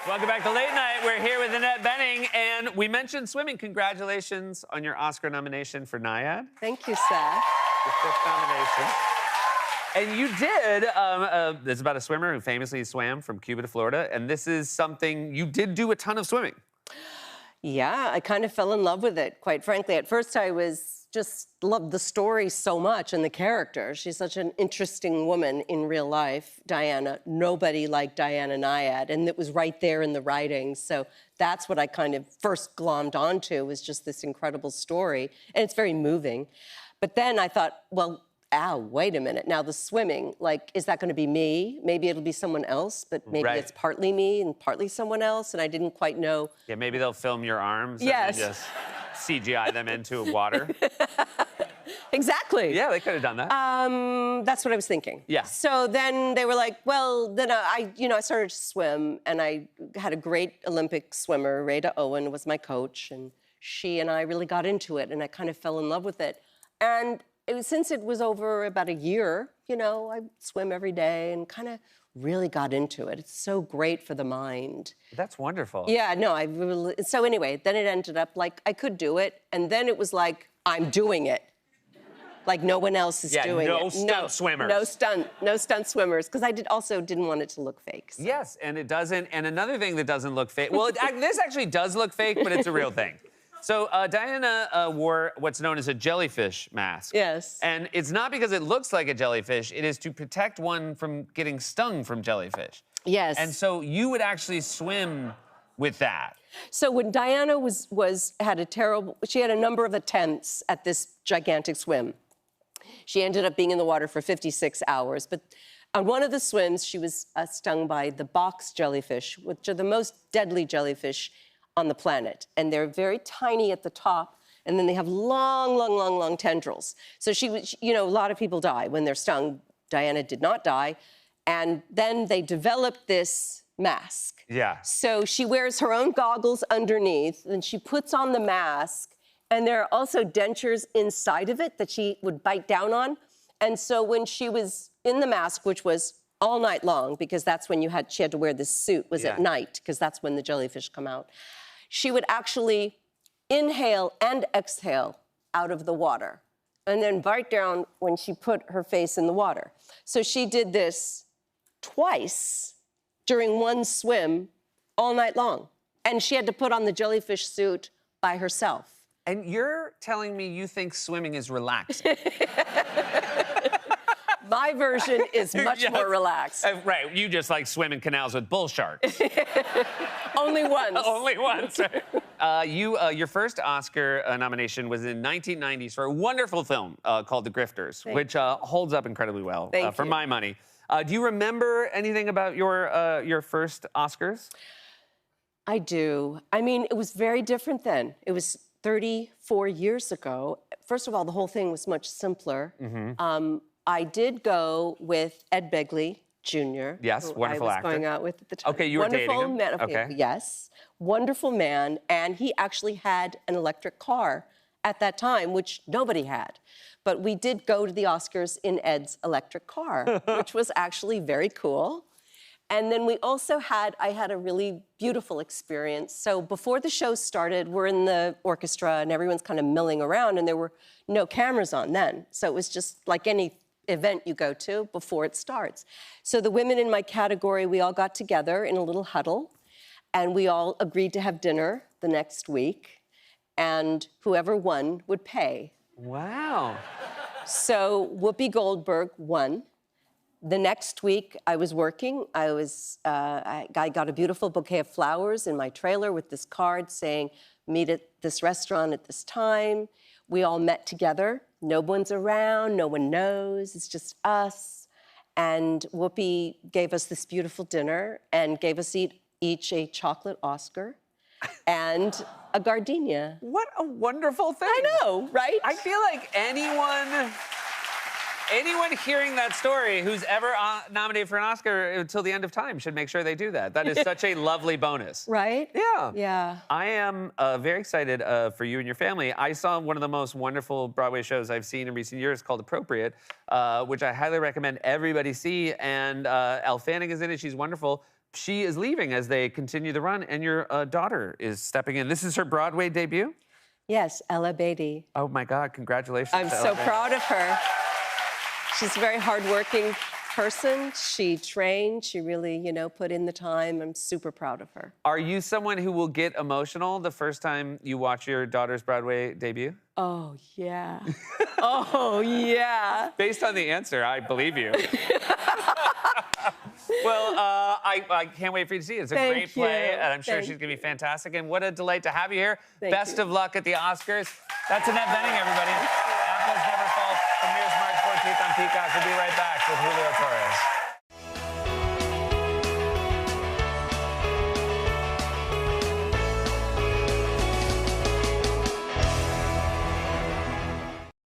Welcome back to Late Night. We're here with Annette Bening, and we mentioned swimming. Congratulations on your Oscar nomination for Nyad. Thank you, Seth. Your fifth nomination. And you did, this is about a swimmer who famously swam from Cuba to Florida, and this is something, you did do a ton of swimming. Yeah, I kind of fell in love with it, quite frankly. At first, I was just loved the story so much and the character. She's such an interesting woman in real life, Diana. Nobody like Diana Nyad, and it was right there in the writing. So that's what I kind of first glommed onto, was just this incredible story, and it's very moving. But then I thought, well, wait a minute. Now the swimming, like, is that going to be me? Maybe it'll be someone else, but maybe it's partly me and partly someone else, and I didn't quite know. Yeah, maybe they'll film your arms and then just CGI them into water. Exactly. Yeah, they could have done that. That's what I was thinking. Yeah. So then they were like, well, then I started to swim, and I had a great Olympic swimmer, Rada Owen, was my coach, and she and I really got into it, and I kind of fell in love with it. And since it was over about a year, I swim every day and kind of really got into it. It's so great for the mind. That's wonderful. Yeah, no, so anyway, then it ended up like I could do it, and then it was like, I'm doing it. Like no one else is doing it. No stunt swimmers. No stunt swimmers, because I also didn't want it to look fake. So. Yes, and it doesn't, and another thing that doesn't look fake, well, this actually does look fake, but it's a real thing. So Diana wore what's known as a jellyfish mask. Yes. And it's not because it looks like a jellyfish, it is to protect one from getting stung from jellyfish. Yes. And so you would actually swim with that. So when Diana she had a number of attempts at this gigantic swim. She ended up being in the water for 56 hours, but on one of the swims, she was stung by the box jellyfish, which are the most deadly jellyfish on the planet. And they're very tiny at the top, and then they have long tendrils. So she was, a lot of people die when they're stung. Diana did not die. And then they developed this mask. Yeah. So she wears her own goggles underneath, and she puts on the mask, and there are also dentures inside of it that she would bite down on. And so when she was in the mask, which was all night long, because that's when she had to wear this suit, was at night, because that's when the jellyfish come out. She would actually inhale and exhale out of the water and then bite down when she put her face in the water. So she did this twice during one swim all night long. And she had to put on the jellyfish suit by herself. And you're telling me you think swimming is relaxing? My version is much more relaxed. Right, you just like swim in canals with bull sharks. Only once. Only once. Your first Oscar nomination was in 1990s for a wonderful film called The Grifters, which holds up incredibly well for my money. Do you remember anything about your first Oscars? I do. I mean, it was very different then. It was 34 years ago. First of all, the whole thing was much simpler. Mm-hmm. I did go with Ed Begley Jr. Yes, wonderful actor. I was going out with at the time. Okay, you were dating him. Man, okay. Yes, wonderful man, and he actually had an electric car at that time, which nobody had. But we did go to the Oscars in Ed's electric car, which was actually very cool. And then I had a really beautiful experience. So before the show started, we're in the orchestra and everyone's kind of milling around, and there were no cameras on then. So it was just like any event you go to before it starts. So the women in my category, we all got together in a little huddle, and we all agreed to have dinner the next week, and whoever won would pay. Wow. So Whoopi Goldberg won. The next week, I was working. I got a beautiful bouquet of flowers in my trailer with this card saying, meet at this restaurant at this time. We all met together. No one's around, no one knows, it's just us. And Whoopi gave us this beautiful dinner and gave us each a chocolate Oscar and a gardenia. What a wonderful thing. I know, right? I feel like anyone hearing that story who's ever nominated for an Oscar until the end of time should make sure they do that. That is such a lovely bonus. Right? Yeah. Yeah. I am very excited for you and your family. I saw one of the most wonderful Broadway shows I've seen in recent years called Appropriate, which I highly recommend everybody see. And Elle Fanning is in it. She's wonderful. she is leaving as they continue the run, and your daughter is stepping in. This is her Broadway debut? Yes, Ella Beatty. Oh, my God. Congratulations. I'm so proud of her. She's a very hardworking person. She trained. She really, put in the time. I'm super proud of her. Are you someone who will get emotional the first time you watch your daughter's Broadway debut? Oh, yeah. Oh, yeah. Based on the answer, I believe you. Well, I can't wait for you to see it. It's a great play, and I'm sure she's going to be fantastic. And what a delight to have you here. Best of luck at the Oscars. That's Annette Bening, everybody. Apples Never Fall premieres March 14th on Peacock. We'll be right back with Julio Torres.